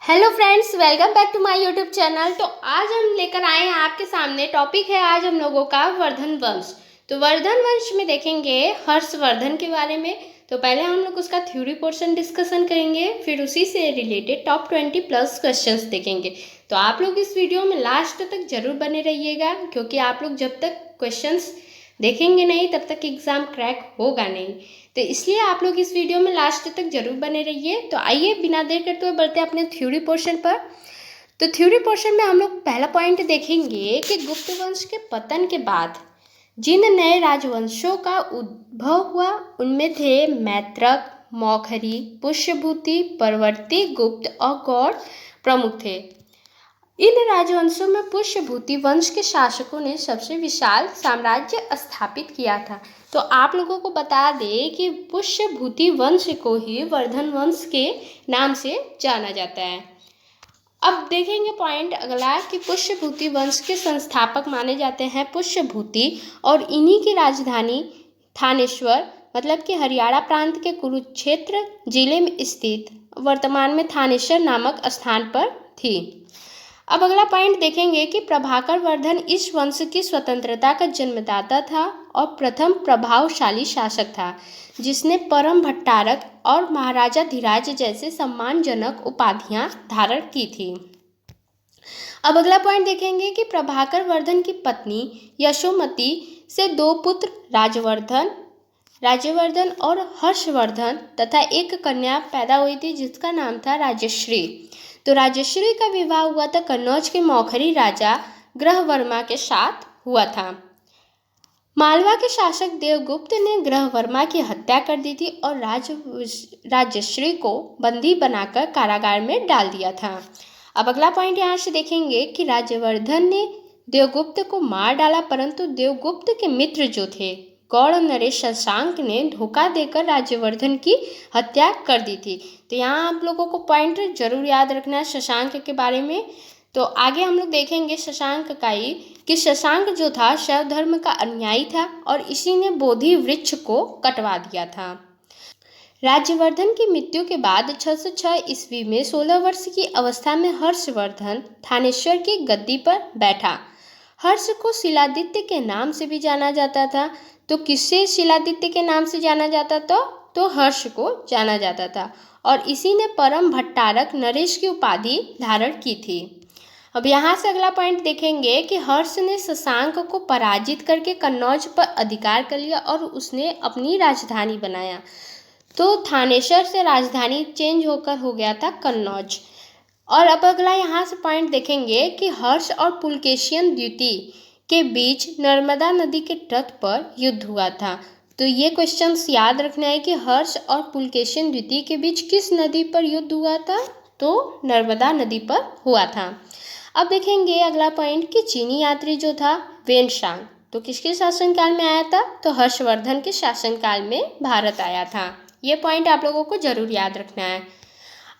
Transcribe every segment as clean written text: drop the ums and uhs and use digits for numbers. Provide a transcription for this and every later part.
Hello friends, welcome back to my YouTube channel. तो आज हम लेकर आए हैं आपके सामने टॉपिक है आज हम लोगों का वर्धन वंश। तो वर्धन वंश में देखेंगे हर्षवर्धन के बारे में। तो पहले हम लोग उसका थ्योरी पोर्शन डिस्कशन करेंगे, फिर उसी से रिलेटेड टॉप 20 प्लस क्वेश्चंस देखेंगे। तो आप लोग इस वीडियो में लास्ट तक जरूर बने रहिएगा, क्योंकि आप लोग जब तक क्वेश्चंस देखेंगे नहीं तब तक एग्ज़ाम क्रैक होगा नहीं। तो इसलिए आप लोग इस वीडियो में लास्ट तक जरूर बने रहिए। तो आइए बिना देर करते हुए बढ़ते हैं अपने थ्योरी पोर्शन पर। तो थ्योरी पोर्शन में हम लोग पहला पॉइंट देखेंगे कि गुप्त वंश के पतन के बाद जिन नए राजवंशों का उद्भव हुआ उनमें थे मैत्रक, मौखरी, पुष्यभूति, परवर्ती, गुप्त और गौड़ प्रमुख थे। इन राजवंशों में पुष्यभूति वंश के शासकों ने सबसे विशाल साम्राज्य स्थापित किया था। तो आप लोगों को बता दें कि पुष्यभूति वंश को ही वर्धन वंश के नाम से जाना जाता है। अब देखेंगे पॉइंट अगला कि पुष्यभूति वंश के संस्थापक माने जाते हैं पुष्यभूति, और इन्हीं की राजधानी थानेश्वर मतलब कि हरियाणा प्रांत के कुरुक्षेत्र जिले में स्थित वर्तमान में थानेश्वर नामक स्थान पर थी। अब अगला पॉइंट देखेंगे कि प्रभाकर वर्धन इस वंश की स्वतंत्रता का जन्मदाता था और प्रथम प्रभावशाली शासक था, जिसने परम भट्टारक और महाराजा धीराज जैसे सम्मानजनक उपाधियां धारण की थी। अब अगला पॉइंट देखेंगे कि प्रभाकर वर्धन की पत्नी यशोमती से दो पुत्र राज्यवर्धन और हर्षवर्धन तथा एक कन्या पैदा हुई थी, जिसका नाम था राजश्री। तो राजश्री का विवाह हुआ था कन्नौज के मौखरी राजा ग्रहवर्मा के साथ हुआ था। मालवा के शासक देवगुप्त ने ग्रहवर्मा की हत्या कर दी थी और राजश्री को बंदी बनाकर कारागार में डाल दिया था। अब अगला पॉइंट यहाँ से देखेंगे कि राज्यवर्धन ने देवगुप्त को मार डाला, परंतु देवगुप्त के मित्र जो थे गौड़ नरेश शशांक ने धोखा देकर राज्यवर्धन की हत्या कर दी थी। तो यहाँ आप लोगों को पॉइंट जरूर याद रखना है शशांक के बारे में। तो आगे हम लोग देखेंगे शशांक का ही कि शशांक जो था शैव धर्म का अनुयायी था और इसी ने बोधि वृक्ष को कटवा दिया था। राज्यवर्धन की मृत्यु के बाद 606 ईस्वी में 16 वर्ष की अवस्था में हर्षवर्धन थानेश्वर की गद्दी पर बैठा। हर्ष को शिलादित्य के नाम से भी जाना जाता था। तो किससे शिलादित्य के नाम से जाना जाता था? तो हर्ष को जाना जाता था और इसी ने परम भट्टारक नरेश की उपाधि धारण की थी। अब यहाँ से अगला पॉइंट देखेंगे कि हर्ष ने शशांक को पराजित करके कन्नौज पर अधिकार कर लिया और उसने अपनी राजधानी बनाया। तो थानेश्वर से राजधानी चेंज होकर हो गया था कन्नौज। और अब अगला यहाँ से पॉइंट देखेंगे कि हर्ष और पुलकेशियन द्वितीय के बीच नर्मदा नदी के तट पर युद्ध हुआ था। तो ये क्वेश्चंस याद रखना है कि हर्ष और पुलकेशियन द्वितीय के बीच किस नदी पर युद्ध हुआ था? तो नर्मदा नदी पर हुआ था। अब देखेंगे अगला पॉइंट कि चीनी यात्री जो था वेनशांग, तो किसके शासनकाल में आया था? तो हर्षवर्धन के शासनकाल में भारत आया था। ये पॉइंट आप लोगों को जरूर याद रखना है।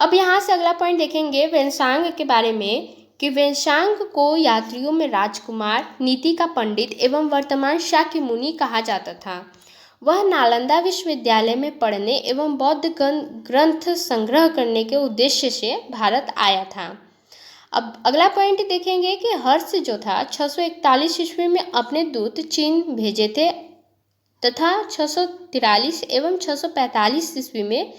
अब यहाँ से अगला पॉइंट देखेंगे वेनसांग के बारे में कि वेनसांग को यात्रियों में राजकुमार, नीति का पंडित एवं वर्तमान शाक्य मुनि कहा जाता था। वह नालंदा विश्वविद्यालय में पढ़ने एवं बौद्ध ग्रंथ संग्रह करने के उद्देश्य से भारत आया था। अब अगला पॉइंट देखेंगे कि हर्ष जो था 641 ईस्वी में अपने दूत चीन भेजे थे तथा 643 एवं 645 ईस्वी में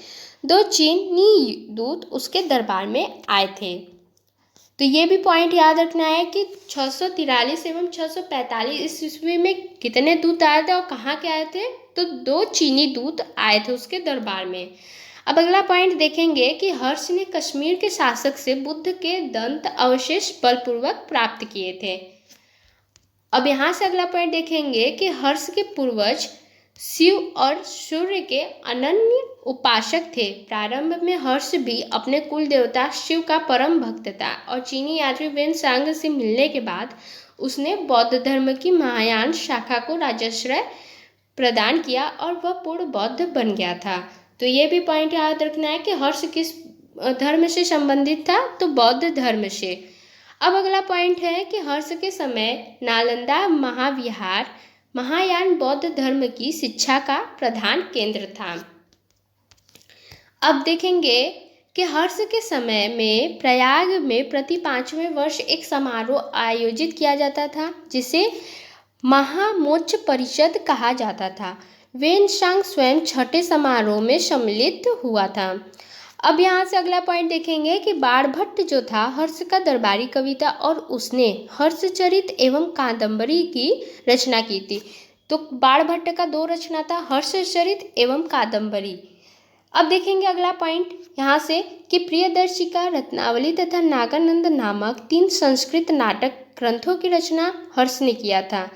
दो चीनी दूत उसके दरबार में आए थे। तो ये भी पॉइंट याद रखना है कि 643 एवं 645 ईस्वी में कितने दूत आए थे और कहाँ के आए थे? तो दो चीनी दूत आए थे उसके दरबार में। अब अगला पॉइंट देखेंगे कि हर्ष ने कश्मीर के शासक से बुद्ध के दंत अवशेष बलपूर्वक प्राप्त किए थे। अब यहाँ से अगला पॉइंट देखेंगे कि हर्ष के पूर्वज शिव और सूर्य के अनन्य उपासक थे। प्रारंभ में हर्ष भी अपने कुल देवता शिव का परम भक्त था और चीनी यात्री वेनसांग से मिलने के बाद उसने बौद्ध धर्म की महायान शाखा को राजाश्रय प्रदान किया और वह पूर्ण बौद्ध बन गया था। तो ये भी पॉइंट याद रखना है कि हर्ष किस धर्म से संबंधित था? तो बौद्ध धर्म से। अब अगला पॉइंट है कि हर्ष के समय नालंदा महाविहार महायान बौद्ध धर्म की शिक्षा का प्रधान केंद्र था। अब देखेंगे कि हर्ष के समय में प्रयाग में प्रति 5वें वर्ष एक समारोह आयोजित किया जाता था जिसे महामोक्ष परिषद कहा जाता था। वेनसांग स्वयं छठे समारोह में सम्मिलित हुआ था। अब यहाँ से अगला पॉइंट देखेंगे कि बाणभट्ट जो था हर्ष का दरबारी कवि था और उसने हर्षचरित एवं कादंबरी की रचना की थी। तो बाणभट्ट का 2 रचना था, हर्षचरित एवं कादंबरी। अब देखेंगे अगला पॉइंट यहाँ से कि प्रियदर्शिका, रत्नावली तथा नागानंद नामक 3 संस्कृत नाटक ग्रंथों की रचना हर्ष ने किया था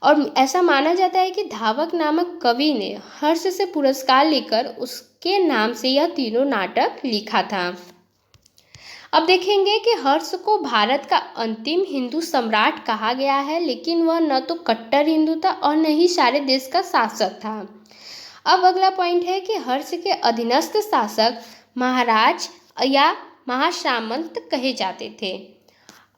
और ऐसा माना जाता है कि धावक नामक कवि ने हर्ष से पुरस्कार लेकर उसके नाम से यह तीनों नाटक लिखा था। अब देखेंगे कि हर्ष को भारत का अंतिम हिंदू सम्राट कहा गया है, लेकिन वह न तो कट्टर हिंदू था और न ही सारे देश का शासक था। अब अगला पॉइंट है कि हर्ष के अधीनस्थ शासक महाराज या महासामंत कहे जाते थे।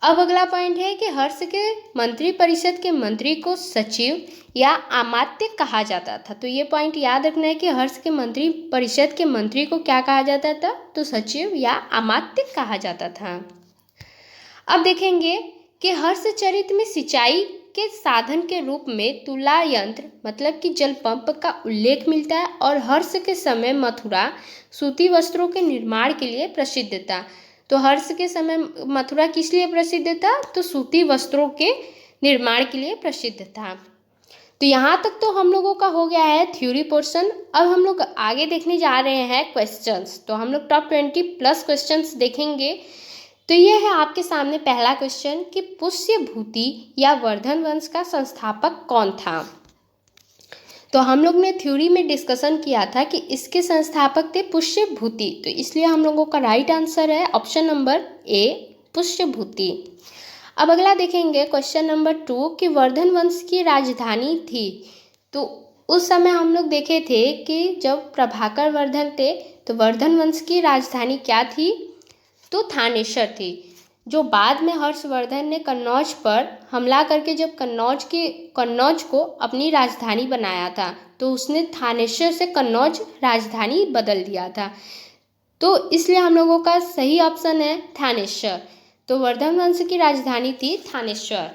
अब अगला पॉइंट है कि हर्ष के मंत्री परिषद के मंत्री को सचिव या अमात्य कहा जाता था। तो ये पॉइंट याद रखना है कि हर्ष के मंत्री परिषद के मंत्री को क्या कहा जाता था, तो सचिव या अमात्य कहा जाता था। अब देखेंगे कि हर्षचरित में सिंचाई के साधन के रूप में तुला यंत्र मतलब कि जल पंप का उल्लेख मिलता है और हर्ष के समय मथुरा सूती वस्त्रों के निर्माण के लिए प्रसिद्ध था। तो हर्ष के समय मथुरा किस लिए प्रसिद्ध था, तो सूती वस्त्रों के निर्माण के लिए प्रसिद्ध था। तो यहाँ तक तो हम लोगों का हो गया है थ्योरी पोर्शन। अब हम लोग आगे देखने जा रहे हैं क्वेश्चंस। तो हम लोग टॉप 20+ क्वेश्चंस देखेंगे। तो ये है आपके सामने पहला क्वेश्चन कि पुष्यभूति या वर्धन वंश का संस्थापक कौन था। तो हम लोग ने थ्योरी में डिस्कशन किया था कि इसके संस्थापक थे पुष्यभूति, तो इसलिए हम लोगों का राइट आंसर है ऑप्शन नंबर ए, पुष्यभूति। अब अगला देखेंगे क्वेश्चन नंबर 2 कि वर्धन वंश की राजधानी थी। तो उस समय हम लोग देखे थे कि जब प्रभाकर वर्धन थे तो वर्धन वंश की राजधानी क्या थी, तो थानेश्वर थी। जो बाद में हर्षवर्धन ने कन्नौज पर हमला करके जब कन्नौज को अपनी राजधानी बनाया था तो उसने थानेश्वर से कन्नौज राजधानी बदल दिया था। तो इसलिए हम लोगों का सही ऑप्शन है थानेश्वर। तो वर्धन वंश की राजधानी थी थानेश्वर।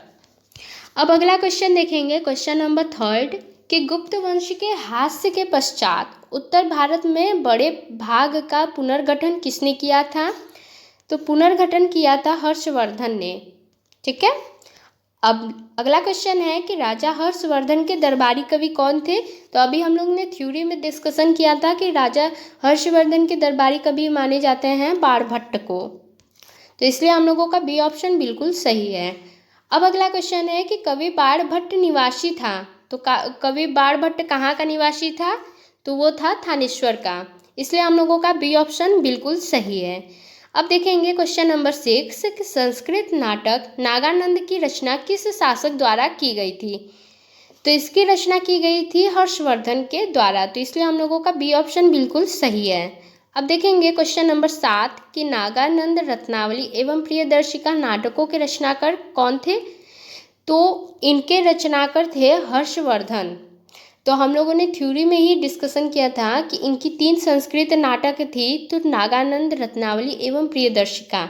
अब अगला क्वेश्चन देखेंगे क्वेश्चन नंबर 3 कि गुप्त वंश के हास्य के पश्चात उत्तर भारत में बड़े भाग का पुनर्गठन किसने किया था। तो पुनर्गठन किया था हर्षवर्धन ने। ठीक है। अब अगला क्वेश्चन है कि राजा हर्षवर्धन के दरबारी कवि कौन थे। तो अभी हम लोग ने थ्योरी में डिस्कशन किया था कि राजा हर्षवर्धन के दरबारी कवि माने जाते हैं बाणभट्ट को। तो इसलिए हम लोगों का बी ऑप्शन बिल्कुल सही है। अब अगला क्वेश्चन है कि कवि बाणभट्ट निवासी था। तो कवि बाणभट्ट कहाँ का निवासी था, तो वो था थानेश्वर का। इसलिए हम लोगों का बी ऑप्शन बिल्कुल सही है। अब देखेंगे क्वेश्चन नंबर 6 कि संस्कृत नाटक नागानंद की रचना किस शासक द्वारा की गई थी। तो इसकी रचना की गई थी हर्षवर्धन के द्वारा। तो इसलिए हम लोगों का बी ऑप्शन बिल्कुल सही है। अब देखेंगे क्वेश्चन नंबर 7 कि नागानंद, रत्नावली एवं प्रियदर्शिका नाटकों के रचनाकार कौन थे। तो इनके रचनाकार थे हर्षवर्धन। तो हम लोगों ने थ्योरी में ही डिस्कशन किया था कि इनकी 3 संस्कृत नाटक थी, तो नागानंद, रत्नावली एवं प्रियदर्शिका।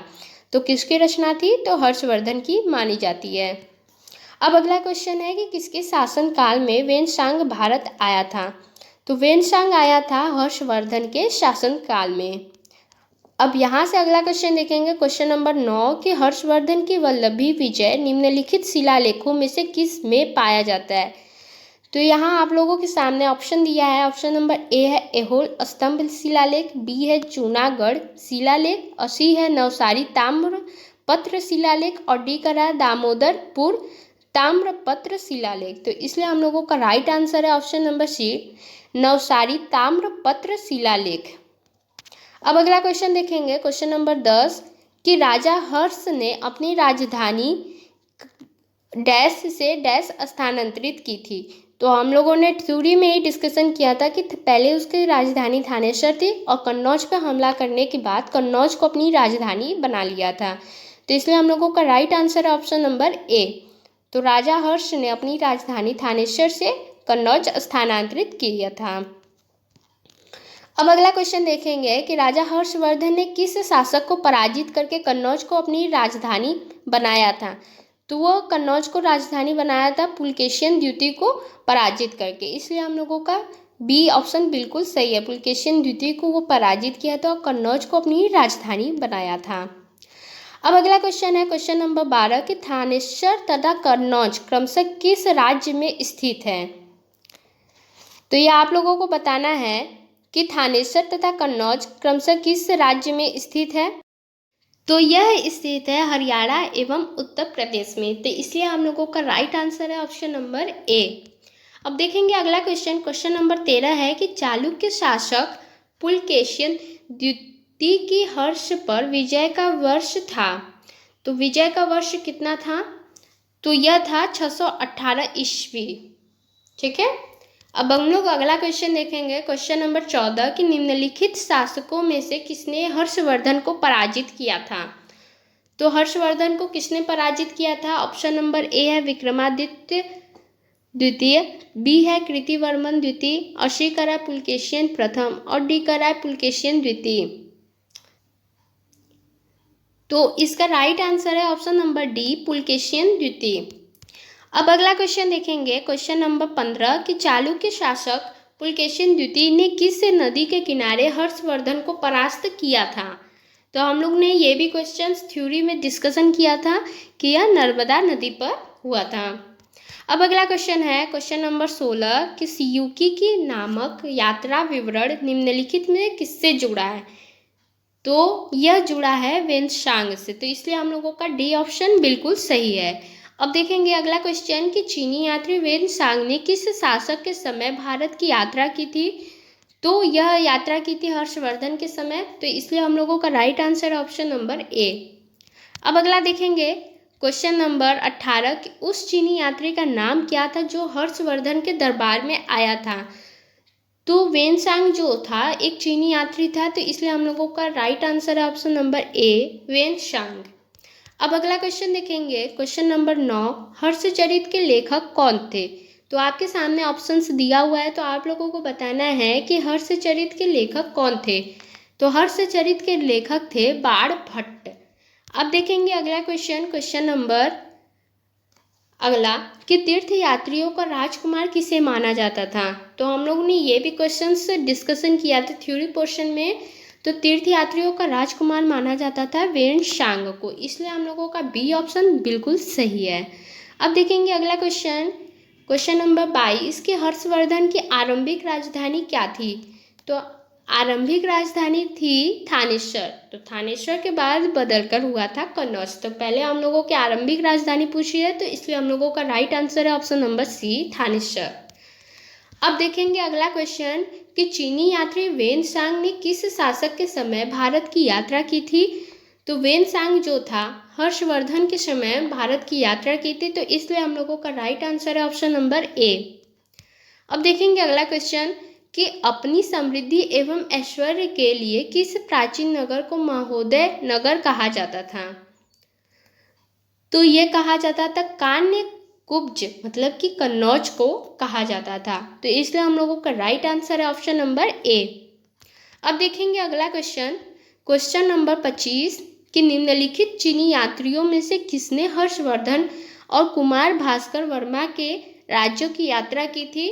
तो किसकी रचना थी, तो हर्षवर्धन की मानी जाती है। अब अगला क्वेश्चन है कि किसके शासनकाल में वेनसांग भारत आया था। तो वेनसांग आया था हर्षवर्धन के शासनकाल में। अब यहाँ से अगला क्वेश्चन देखेंगे क्वेश्चन नंबर 9 कि हर्षवर्धन की वल्लभी विजय निम्नलिखित शिलालेखों में से किस में पाया जाता है। तो यहाँ आप लोगों के सामने ऑप्शन दिया है। ऑप्शन नंबर ए है एहोल स्तंभ शिलालेख, बी है जूनागढ़ शिलालेख, और सी है नवसारी ताम्र पत्र शिलालेख, और डी का रहा दामोदरपुर ताम्र पत्र शिलालेख। तो इसलिए हम लोगों का राइट आंसर है ऑप्शन नंबर सी, नवसारी ताम्र पत्र शिलालेख। अब अगला क्वेश्चन देखेंगे क्वेश्चन नंबर 10 कि राजा हर्ष ने अपनी राजधानी डैश से डैश स्थानांतरित की थी। तो हम लोगों ने थ्योरी में ही डिस्कशन किया था कि पहले उसकी राजधानी थानेश्वर थी और कन्नौज पर हमला करने के बाद कन्नौज को अपनी राजधानी बना लिया था। तो इसलिए हम लोगों का राइट आंसर है ऑप्शन नंबर ए। तो राजा हर्ष ने अपनी राजधानी थानेश्वर से कन्नौज स्थानांतरित किया था। अब अगला क्वेश्चन देखेंगे कि राजा हर्षवर्धन ने किस शासक को पराजित करके कन्नौज को अपनी राजधानी बनाया था। तो वो कन्नौज को राजधानी बनाया था पुलकेशिन द्वितीय को पराजित करके, इसलिए हम लोगों का बी ऑप्शन बिल्कुल सही है। पुलकेशिन द्वितीय को वो पराजित किया था और कन्नौज को अपनी राजधानी बनाया था। अब अगला क्वेश्चन है क्वेश्चन नंबर 12 कि थानेश्वर तथा कन्नौज क्रमशः किस राज्य में स्थित है। तो ये आप लोगों को बताना है कि थानेश्वर तथा कन्नौज क्रमशः किस राज्य में स्थित है। तो यह स्थित है हरियाणा एवं उत्तर प्रदेश में, तो इसलिए हम लोगों का राइट आंसर है ऑप्शन नंबर ए। अब देखेंगे अगला क्वेश्चन, क्वेश्चन नंबर 13 है कि चालुक्य शासक पुलकेशिन द्वितीय की हर्ष पर विजय का वर्ष था। तो विजय का वर्ष कितना था, तो यह था 618 ईस्वी। ठीक है। अब हम लोग अगला क्वेश्चन देखेंगे क्वेश्चन नंबर 14 कि निम्नलिखित शासकों में से किसने हर्षवर्धन को पराजित किया था। तो हर्षवर्धन को किसने पराजित किया था। ऑप्शन नंबर ए है विक्रमादित्य द्वितीय, बी है कृतिवर्मन द्वितीय, और सी का है पुलकेशिन प्रथम, और डी का है पुलकेशिन द्वितीय। तो इसका राइट आंसर है ऑप्शन नंबर डी पुलकेशिन द्वितीय। अब अगला क्वेश्चन देखेंगे क्वेश्चन नंबर 15 कि चालुक्य शासक पुलकेशिन द्वितीय ने किस नदी के किनारे हर्षवर्धन को परास्त किया था। तो हम लोग ने ये भी क्वेश्चन थ्योरी में डिस्कशन किया था कि यह नर्मदा नदी पर हुआ था। अब अगला क्वेश्चन है क्वेश्चन नंबर 16 कि सियूकी की नामक यात्रा विवरण निम्नलिखित में किससे जुड़ा है। तो यह जुड़ा है वेनसांग से, तो इसलिए हम लोगों का डी ऑप्शन बिल्कुल सही है। अब देखेंगे अगला क्वेश्चन कि चीनी यात्री वेनसांग ने किस शासक के समय भारत की यात्रा की थी। तो यह यात्रा की थी हर्षवर्धन के समय, तो इसलिए हम लोगों का राइट आंसर है ऑप्शन नंबर ए। अब अगला देखेंगे क्वेश्चन नंबर 18 कि उस चीनी यात्री का नाम क्या था जो हर्षवर्धन के दरबार में आया था। तो वेनसांग जो था एक चीनी यात्री था, तो इसलिए हम लोगों का राइट आंसर है ऑप्शन नंबर ए वेनसांग। अब अगला क्वेश्चन देखेंगे क्वेश्चन नंबर 9 हर्षचरित के लेखक कौन थे। तो आपके सामने ऑप्शंस दिया हुआ है, तो आप लोगों को बताना है कि हर्षचरित के लेखक कौन थे। तो हर्षचरित के लेखक थे बाण भट्ट। अब देखेंगे अगला क्वेश्चन क्वेश्चन नंबर अगला कि तीर्थ यात्रियों का राजकुमार किसे माना जाता था। तो हम लोग ने ये भी क्वेश्चंस डिस्कशन किया था थ्योरी पोर्शन में। तो तीर्थ यात्रियों का राजकुमार माना जाता था वेनसांग को, इसलिए हम लोगों का बी ऑप्शन बिल्कुल सही है। अब देखेंगे अगला क्वेश्चन क्वेश्चन नंबर 22 कि हर्षवर्धन की आरंभिक राजधानी क्या थी। तो आरंभिक राजधानी थी थानेश्वर। तो थानेश्वर के बाद बदलकर हुआ था कन्नौज। तो पहले हम लोगों की आरंभिक राजधानी पूछी है, तो इसलिए हम लोगों का राइट आंसर है ऑप्शन नंबर सी थानेश्वर। अब देखेंगे अगला क्वेश्चन कि चीनी यात्री वेनसांग ने किस शासक के समय भारत की यात्रा की थी। तो वेनसांग जो था हर्षवर्धन के समय भारत की यात्रा की थी, तो इसलिए हम लोगों का राइट आंसर है ऑप्शन नंबर ए। अब देखेंगे अगला क्वेश्चन कि अपनी समृद्धि एवं ऐश्वर्य के लिए किस प्राचीन नगर को महोदय नगर कहा जाता था। तो ये कहा जाता था कान्य कुब्ज, मतलब कि कन्नौज को कहा जाता था, तो इसलिए हम लोगों का राइट आंसर है ऑप्शन नंबर ए। अब देखेंगे अगला क्वेश्चन क्वेश्चन नंबर 25 कि निम्नलिखित चीनी यात्रियों में से किसने हर्षवर्धन और कुमार भास्कर वर्मा के राज्यों की यात्रा की थी।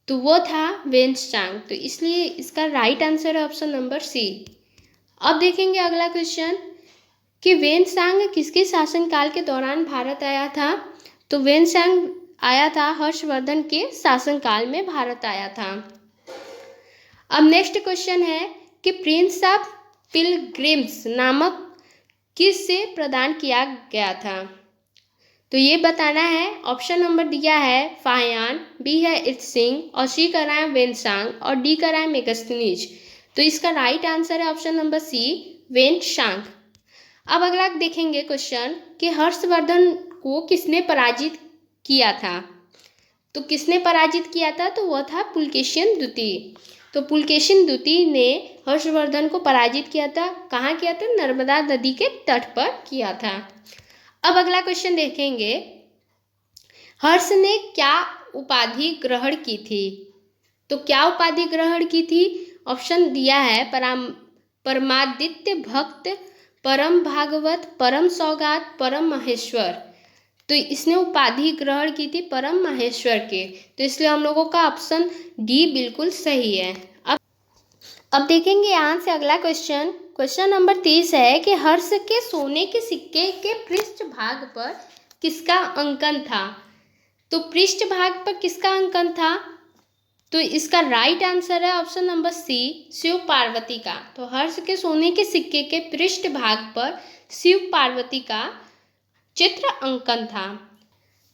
तो वो था वेनसांग, तो इसलिए इसका राइट आंसर है ऑप्शन नंबर सी। अब देखेंगे अगला क्वेश्चन कि वेनसांग किसके शासनकाल के दौरान भारत आया था। तो वेनसांग आया था हर्षवर्धन के शासनकाल में भारत आया था। अब नेक्स्ट क्वेश्चन है कि प्रिंस ऑफ पिलग्रिम्स नामक किस से प्रदान किया गया था। तो ये बताना है। ऑप्शन नंबर दिया है फाहियान, बी है इत्सिंग, और सी कर रहा है वेनसांग, और डी कर रहा है मेगस्थनीज। तो इसका राइट आंसर है ऑप्शन नंबर सी वेनसांग। अब अगला देखेंगे क्वेश्चन कि हर्षवर्धन को किसने पराजित किया था। तो किसने पराजित किया था, तो वह था पुलकेशिन द्वितीय। तो पुलकेशिन द्वितीय ने हर्षवर्धन को पराजित किया था। कहाँ किया था, नर्मदा नदी के तट पर किया था। अब अगला क्वेश्चन देखेंगे हर्ष ने क्या उपाधि ग्रहण की थी। तो क्या उपाधि ग्रहण की थी, ऑप्शन दिया है परमादित्य भक्त, परम भागवत, परम सौगात, परम महेश्वर। तो इसने उपाधि ग्रहण की थी परम महेश्वर के, तो इसलिए हम लोगों का ऑप्शन डी बिल्कुल सही है। अब देखेंगे यहाँ से अगला क्वेश्चन। क्वेश्चन नंबर 30 है कि हर्ष के सोने के सिक्के के पृष्ठ भाग पर किसका अंकन था। तो पृष्ठ भाग पर किसका अंकन था, तो इसका राइट आंसर है option number C, Shiv Parvati का। तो हर्ष के सोने के सिक्के के पृष्ठ भाग पर शिव पार्वती का चित्र अंकन था।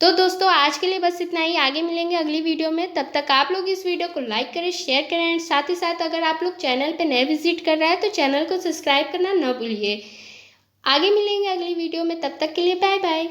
तो दोस्तों आज के लिए बस इतना ही, आगे मिलेंगे अगली वीडियो में। तब तक आप लोग इस वीडियो को लाइक करें, शेयर करें एंड साथ ही साथ अगर आप लोग चैनल पे नए विजिट कर रहे हैं तो चैनल को सब्सक्राइब करना न भूलिए। आगे मिलेंगे अगली वीडियो में, तब तक के लिए बाय बाय।